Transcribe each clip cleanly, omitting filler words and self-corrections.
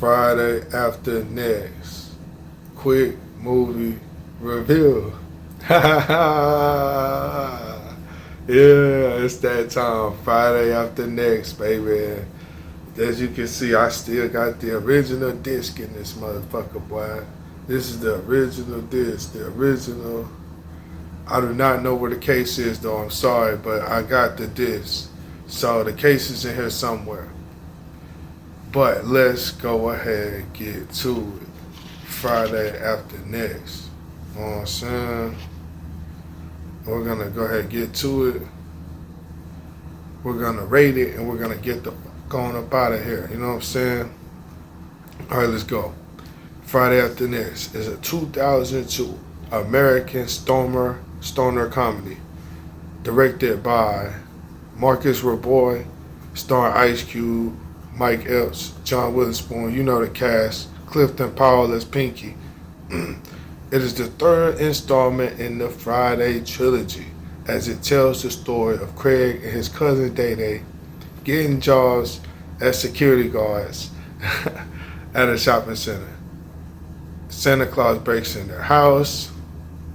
Friday after next. Quick movie review. Yeah, it's that time. Friday after next, baby. As you can see, I still got the original disc in this motherfucker, boy. This is the original disc, the original. I do not know where the case is, though. I'm sorry, but I got the disc. So the case is in here somewhere. But let's go ahead and get to it. Friday after next. You know what I'm saying? We're going to go ahead and get to it. We're going to rate it, and we're going to get the going up out of here. You know what I'm saying? All right, let's go. Friday after next is a 2002 American stoner comedy directed by Marcus Raboy, starring Ice Cube, Mike Epps, John Witherspoon. You know the cast. Clifton Powell as Pinky. It is the third installment in the Friday trilogy, as it tells the story of Craig and his cousin Day Day getting jobs as security guards at a shopping center. Santa Claus breaks in their house.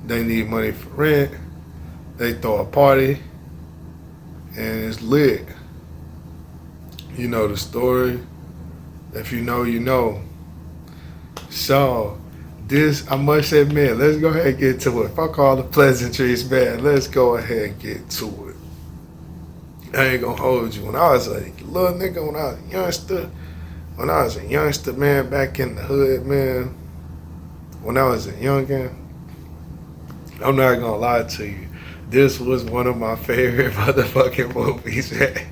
They need money for rent. They throw a party, and it's lit. You know the story. If you know, you know. So, this, I must admit, let's go ahead and get to it. Fuck all the pleasantries, man. Let's go ahead and get to it. I ain't gonna hold you. When I was a little nigga, when I was a youngster, man, back in the hood, man, when I was a youngin', I'm not gonna lie to you, this was one of my favorite motherfucking movies, man.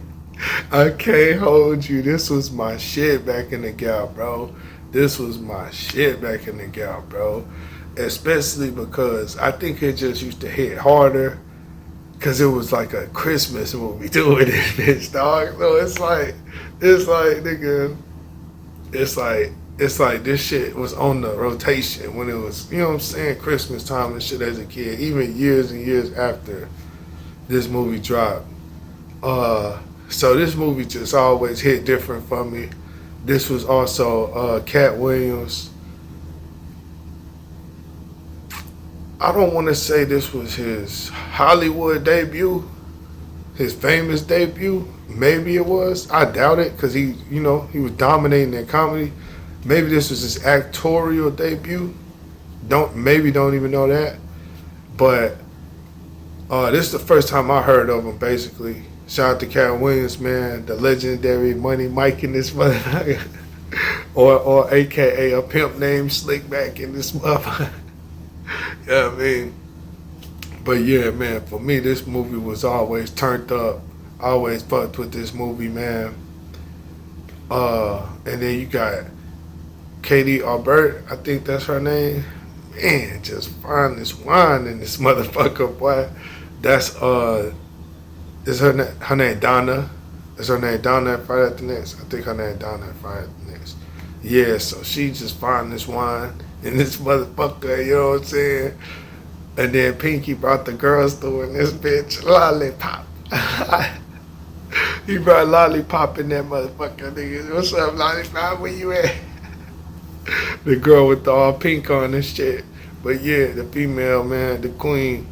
I can't hold you. This was my shit back in the gap, bro. This was my shit back in the gap, bro. Especially because I think it just used to hit harder because it was like a Christmas movie doing this bitch, dog. So it's like, nigga, it's like this shit was on the rotation when it was, you know what I'm saying, Christmas time and shit as a kid, even years and years after this movie dropped. So this movie just always hit different for me. This was also Cat Williams. I don't want to say this was his Hollywood debut, his famous debut. Maybe it was. I doubt it because he was dominating in comedy. Maybe this was his actorial debut. Don't even know that. But this is the first time I heard of him, basically. Shout out to Cat Williams, man, the legendary Money Mike in this motherfucker. or AKA a pimp named Slickback in this motherfucker. You know what I mean? But yeah, man, for me, this movie was always turned up. I always fucked with this movie, man. And then you got Katie Albert, I think that's her name. Man, just find this wine in this motherfucker, boy. That's is her name Donna? Is her name Donna at Friday After Next? I think her name Donna at Friday After Next. Yeah, so she just find this wine in this motherfucker, you know what I'm saying? And then Pinky brought the girls doing this bitch lollipop. He brought lollipop in that motherfucker, nigga. What's up, lollipop? Where you at? The girl with the all pink on and shit. But yeah, the female, man, the queen.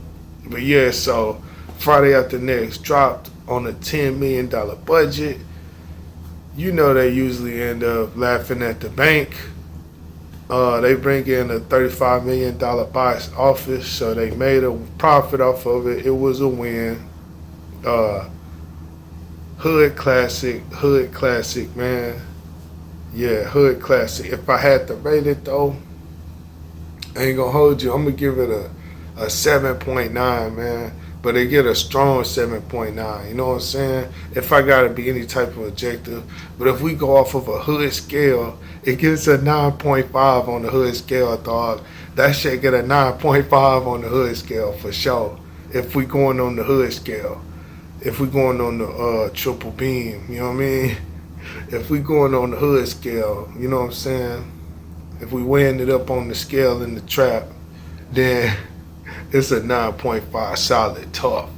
But yeah, so Friday After Next dropped on a $10 million budget. You know they usually end up laughing at the bank. They bring in a $35 million box office, so they made a profit off of it. It was a win. Hood classic, man. Yeah, hood classic. If I had to rate it, though, I ain't gonna hold you. I'm gonna give it a 7.9, man. But they get a strong 7.9, you know what I'm saying? If I gotta be any type of objective. But if we go off of a hood scale, it gets a 9.5 on the hood scale, dog. That shit get a 9.5 on the hood scale for sure. If we going on the hood scale. If we going on the triple beam, you know what I mean? If we going on the hood scale, you know what I'm saying? If we weighing it up on the scale in the trap, then it's a 9.5 solid tough.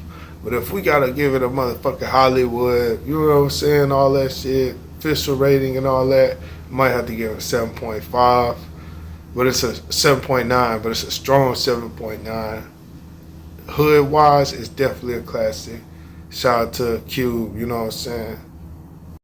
But if we gotta give it a motherfucking Hollywood, you know what I'm saying, all that shit, official rating and all that, Might have to give it a 7.5, but it's a 7.9, but it's a strong 7.9. Hood wise, it's definitely a classic. Shout out to Cube, you know what I'm saying?